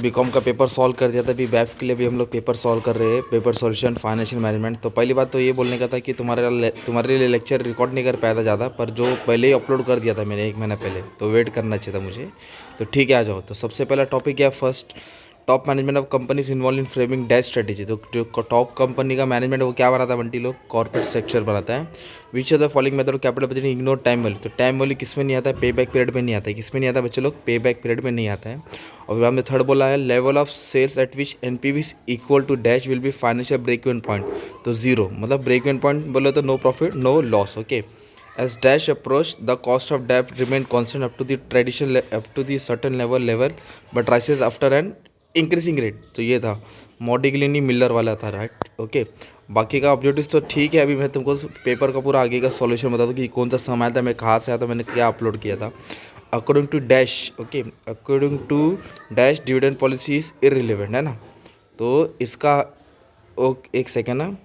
BCom का paper solve कर दिया था। अभी बैफ के लिए भी हम लोग पेपर सॉल्व कर रहे हैं, पेपर सॉल्यूशन फाइनेंशियल मैनेजमेंट। तो पहली बात तो ये बोलने का था कि तुम्हारे लिए लेक्चर रिकॉर्ड नहीं कर पाया था ज़्यादा, पर जो पहले ही अपलोड कर दिया था मैंने 1 महीना पहले, तो वेट करना चाहिए था मुझे। तो ठीक है, आ जाओ। तो सबसे पहला टॉपिक क्या है, first top management of companies involve in framing dash strategy. तो जो टॉप कंपनी का मैनेजमेंट वो क्या बनाता है बंटी लोग, कॉर्पोरेट स्ट्रक्चर बनाता है। Which of the following method of capital budgeting ignore time value. तो टाइम वैल्यू किस में नहीं आता है, पे बैक पीरियड में नहीं आता है। किस में नहीं आता है बच्चे लोग, पे बैक पीरियड में नहीं आता है। और हमने थर्ड बोला है level of sales at which NPV is equal to dash will be financial break even point. तो जीरो मतलब ब्रेक इवन पॉइंट बोले तो no profit no loss. Okay, as dash approach the cost of debt remain constant up to the up to the certain level but rises after an increasing rate. तो ये था मॉडिग्लिनी Miller वाला था, right. Okay, बाकी का objectives तो ठीक है। अभी मैं तुमको पेपर का पूरा आगे का सॉल्यूशन बता दूँ कि कौन सा समय आया था, मैं कहाँ से आया था, मैंने क्या अपलोड किया था। According to dash, okay, according to dash dividend policy is irrelevant, है ना। तो इसका एक सेकेंड ना,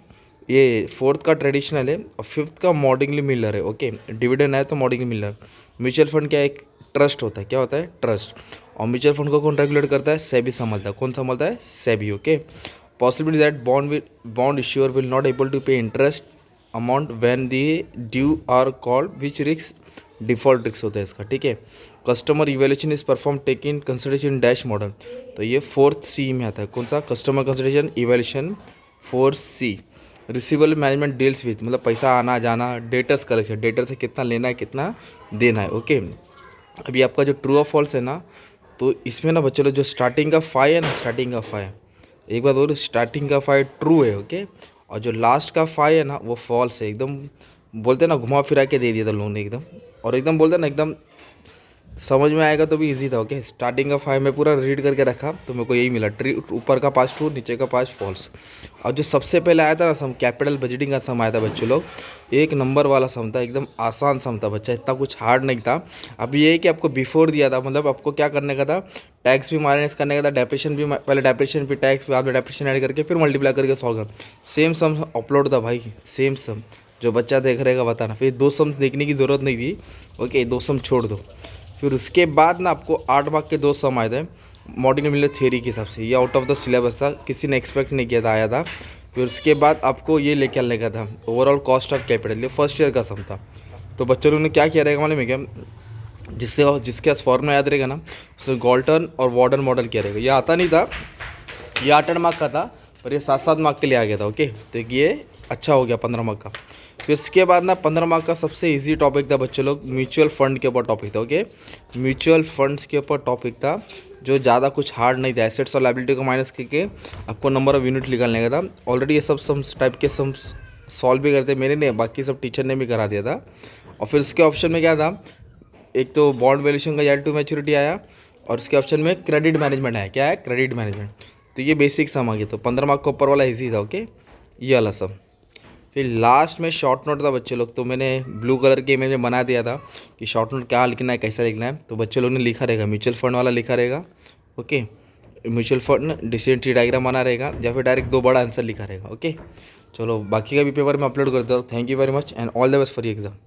ये फोर्थ का ट्रेडिशनल है और फिफ्थ का मॉडिंगली मिलर है। ओके, डिविडेंड है तो मॉडिंगली मिलर। म्यूचुअल फंड क्या, एक ट्रस्ट होता है, क्या होता है, ट्रस्ट। और म्यूचुअल फंड को कौन रेगुलेट करता है, सेबी संभालता है। कौन संभालता है, SEBI. Okay, possibility that bond issuer will not able to pay interest amount when the due are called which risk, default risk होता है इसका, ठीक है। Customer evaluation is perform take in consideration dash model. तो ये फोर्थ सी में आता है, कौन सा, customer consideration evaluation, 4C। Receivable management deals with, मतलब पैसा आना जाना, डेटर्स कलेक्शन, डेटर से कितना लेना है कितना देना है। ओके, अभी आपका जो ट्रू और फॉल्स है ना, तो इसमें ना बच्चों लोग जो स्टार्टिंग का 5 है ना, स्टार्टिंग का 5, एक बात बोलो, स्टार्टिंग का 5 ट्रू है। ओके, और जो लास्ट का 5 है ना वो फॉल्स है। एकदम बोलते हैं ना, घुमा फिरा के दे दिया था लोगों ने एकदम, और एकदम बोलते हैं ना एकदम समझ में आएगा तो भी इजी था। ओके, स्टार्टिंग का 5 मैं पूरा रीड करके रखा तो मेरे को यही मिला, ट्री ऊपर का 5 ट्रू, नीचे का 5 फॉल्स। और जो सबसे पहले आया था ना सम, कैपिटल बजटिंग का सम आया था बच्चों लोग, 1 नंबर वाला सम था, एकदम आसान सम था बच्चा, इतना कुछ हार्ड नहीं था। अभी ये है कि आपको बिफोर दिया था, मतलब आपको क्या करने का था, टैक्स भी माइनस करने का था, डेप्रेशन भी, पहले डेप्रेशन फिर टैक्स, बाद में डेप्रेशन ऐड करके फिर मल्टीप्लाई करके सॉल्व करना। सेम सम अपलोड था भाई, सेम सम। जो बच्चा देख रहेगा बताना, फिर 2 सम देखने की ज़रूरत नहीं थी। ओके, 2 सम छोड़ दो। फिर उसके बाद ना आपको 8 मार्क के 2 सम आए थे मॉडर्न मिलर थियरी के हिसाब से, ये आउट ऑफ द सिलेबस था, किसी ने एक्सपेक्ट नहीं किया था, आया था। फिर उसके बाद आपको ये लेके आने का था ओवरऑल कॉस्ट ऑफ कैपिटल, ये फर्स्ट ईयर का सम था। तो बच्चों लोगों ने क्या किया रहेगा मालूम है क्या, जिसके पास फॉर्मूला याद रहेगा ना, उसने गॉल्टन और वार्डन मॉडल किया रहेगा। ये आता नहीं था, ये 8 मार्क का था, पर ये 7-7 मार्क के लिए आ गया था। ओके, तो ये अच्छा हो गया 15 मार्क का। फिर उसके बाद ना 15 मार्क का सबसे इजी टॉपिक था बच्चों लोग, म्यूचुअल फंड के ऊपर टॉपिक था। ओके, म्यूचुअल फंड्स के ऊपर टॉपिक था, जो ज़्यादा कुछ हार्ड नहीं था। एसेट्स और लायबिलिटी को माइनस करके आपको नंबर ऑफ यूनिट निकालने का था। ऑलरेडी ये सब सम्स टाइप के सम्स सॉल्व भी करते, मैंने नहीं, बाकी सब टीचर ने भी करा दिया था। और फिर उसके ऑप्शन में क्या था, एक तो बॉन्ड वैल्यूशन का ईयर टू मैच्योरिटी आया, और उसके ऑप्शन में क्रेडिट मैनेजमेंट आया। क्या है, क्रेडिट मैनेजमेंट। तो ये बेसिक सम आ गया। तो 15 मार्क का ऊपर वाला इजी था। ओके, ये वाला सम। फिर लास्ट में शॉर्ट नोट था बच्चे लोग, तो मैंने ब्लू कलर के इमेज में बना दिया था कि शॉर्ट नोट क्या लिखना है, कैसा लिखना है। तो बच्चे लोग ने लिखा रहेगा, म्यूचुअल फंड वाला लिखा रहेगा। Okay, mutual fund decision tree diagram बना रहेगा, या फिर डायरेक्ट 2 बड़ा आंसर लिखा रहेगा। ओके, चलो बाकी का भी पेपर मैं अपलोड करता हूँ। Thank you very much and all the best for exam.